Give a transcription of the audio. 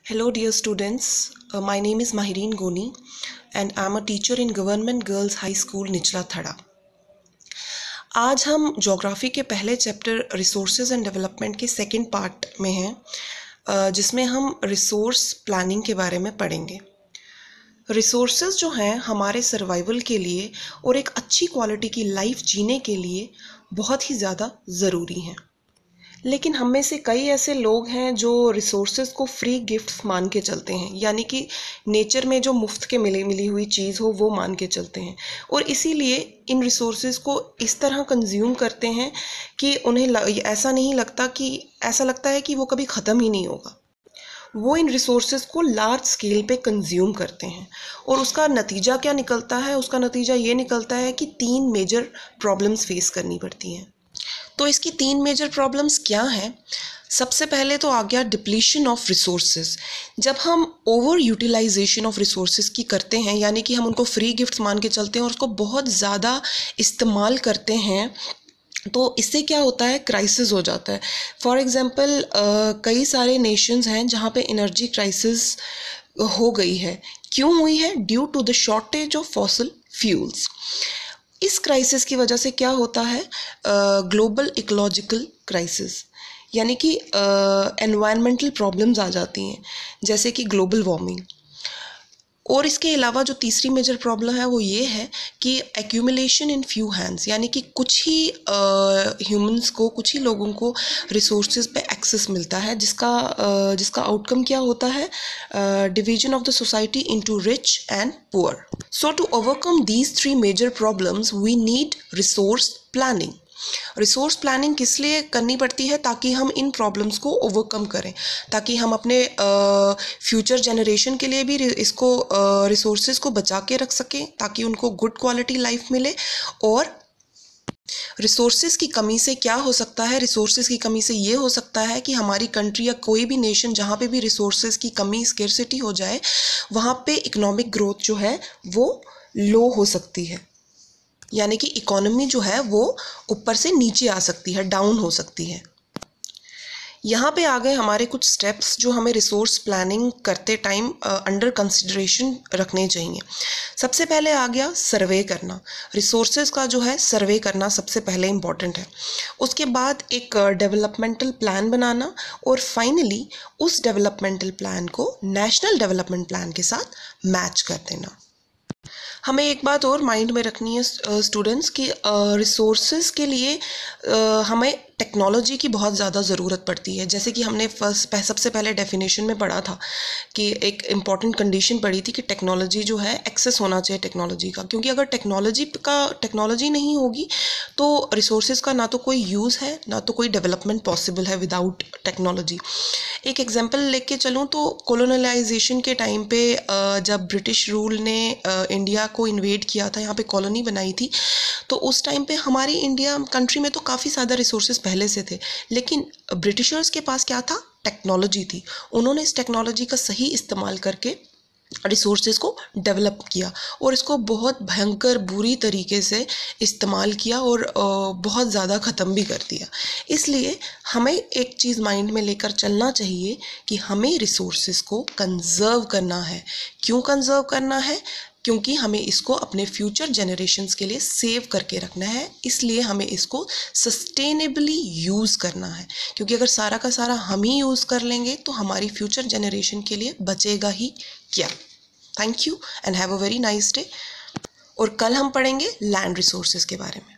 Hello dear students, my name is Mahireen Goni and I am a teacher in Government Girls High School निचला थड़ा। आज हम geography के पहले chapter resources and development के second part में हैं, जिसमें हम रिसोर्स प्लानिंग के बारे में पढ़ेंगे। रिसोर्सेज जो हैं हमारे सर्वाइवल के लिए और एक अच्छी क्वालिटी की लाइफ जीने के लिए बहुत ही ज़्यादा ज़रूरी हैं। लेकिन हम में से कई ऐसे लोग हैं जो रिसोर्सेज को फ्री गिफ्ट्स मान के चलते हैं, यानी कि नेचर में जो मुफ्त के मिली हुई चीज़ हो वो मान के चलते हैं और इसीलिए इन रिसोर्सेज को इस तरह कंज्यूम करते हैं कि उन्हें ऐसा लगता है कि वो कभी ख़त्म ही नहीं होगा। वो इन रिसोर्सेज को लार्ज स्केल पे कंज्यूम करते हैं और उसका नतीजा क्या निकलता है? उसका नतीजा ये निकलता है कि 3 मेजर प्रॉब्लम्स फेस करनी पड़ती हैं। तो इसकी 3 मेजर प्रॉब्लम्स क्या हैं? सबसे पहले तो आ गया डिप्लीशन ऑफ रिसोर्सेज। जब हम ओवर यूटिलाइजेशन ऑफ रिसोर्सेज की करते हैं, यानी कि हम उनको फ्री गिफ्ट्स मान के चलते हैं और उसको बहुत ज़्यादा इस्तेमाल करते हैं, तो इससे क्या होता है? क्राइसिस हो जाता है। फॉर एग्ज़ाम्पल कई सारे नेशंस हैं जहाँ पे एनर्जी क्राइसिस हो गई है। क्यों हुई है? Due to the shortage of fossil fuels. इस क्राइसिस की वजह से क्या होता है? ग्लोबल इकोलॉजिकल क्राइसिस, यानी कि एनवायरमेंटल प्रॉब्लम्स आ जाती हैं, जैसे कि ग्लोबल वार्मिंग। और इसके अलावा जो तीसरी मेजर प्रॉब्लम है वो ये है कि एक्यूमुलेशन इन फ्यू हैंड्स, यानी कि कुछ ही ह्यूमंस को, कुछ ही लोगों को रिसोर्सेज पे एक्सेस मिलता है, जिसका आउटकम क्या होता है? Division of the society into rich and poor. So to overcome these 3 major problems we need resource planning. Resource planning किस लिए करनी पड़ती है? ताकि हम इन प्रॉब्लम्स को ओवरकम करें, ताकि हम अपने फ्यूचर जनरेशन के लिए भी इसको रिसोर्सेज को बचा के रख सकें, ताकि उनको गुड क्वालिटी लाइफ मिले। और रिसोर्सेज की कमी से क्या हो सकता है? रिसोर्सेज की कमी से ये हो सकता है कि हमारी कंट्री या कोई भी नेशन जहाँ पे भी रिसोर्सेज की कमी, स्केर्सिटी हो जाए, वहाँ पे इकोनॉमिक ग्रोथ जो है वो लो हो सकती है, यानी कि इकोनॉमी जो है वो ऊपर से नीचे आ सकती है, डाउन हो सकती है। यहाँ पे आ गए हमारे कुछ स्टेप्स जो हमें रिसोर्स प्लानिंग करते टाइम अंडर कंसिडरेशन रखने चाहिए। सबसे पहले आ गया सर्वे करना। रिसोर्सेज का जो है सर्वे करना सबसे पहले इम्पॉर्टेंट है। उसके बाद एक डेवलपमेंटल प्लान बनाना और फाइनली उस डेवलपमेंटल प्लान को नेशनल डेवलपमेंट प्लान के साथ मैच कर देना। हमें एक बात और माइंड में रखनी है स्टूडेंट्स कि रिसोर्सेज के लिए हमें टेक्नोलॉजी की बहुत ज़्यादा ज़रूरत पड़ती है। जैसे कि हमने सबसे पहले डेफिनेशन में पढ़ा था कि एक इम्पॉर्टेंट कंडीशन पढ़ी थी कि टेक्नोलॉजी जो है, एक्सेस होना चाहिए टेक्नोलॉजी का, क्योंकि अगर टेक्नोलॉजी नहीं होगी तो रिसोर्सेज का ना तो कोई यूज़ है, ना तो कोई डेवलपमेंट पॉसिबल है विदाउट टेक्नोलॉजी। एक एग्जांपल लेके चलूँ तो कोलोनलाइजेशन के टाइम पे जब ब्रिटिश रूल ने इंडिया को इन्वेड किया था, यहाँ पे कॉलोनी बनाई थी, तो उस टाइम पे हमारी इंडिया कंट्री में तो काफ़ी ज़्यादा रिसोर्सेज पहले से थे, लेकिन ब्रिटिशर्स के पास क्या था? टेक्नोलॉजी थी। उन्होंने इस टेक्नोलॉजी का सही इस्तेमाल करके रिसोर्सेज को डेवलप किया और इसको बहुत भयंकर बुरी तरीके से इस्तेमाल किया और बहुत ज़्यादा ख़त्म भी कर दिया। इसलिए हमें एक चीज़ माइंड में लेकर चलना चाहिए कि हमें रिसोर्सेज को कंज़र्व करना है। क्यों कंज़र्व करना है? क्योंकि हमें इसको अपने फ्यूचर जनरेशन्स के लिए सेव करके रखना है, इसलिए हमें इसको सस्टेनेबली यूज़ करना है। क्योंकि अगर सारा का सारा हम ही यूज़ कर लेंगे तो हमारी फ्यूचर जनरेशन के लिए बचेगा ही क्या? Thank you and have a very nice day. और कल हम पढ़ेंगे लैंड रिसोर्सेज के बारे में।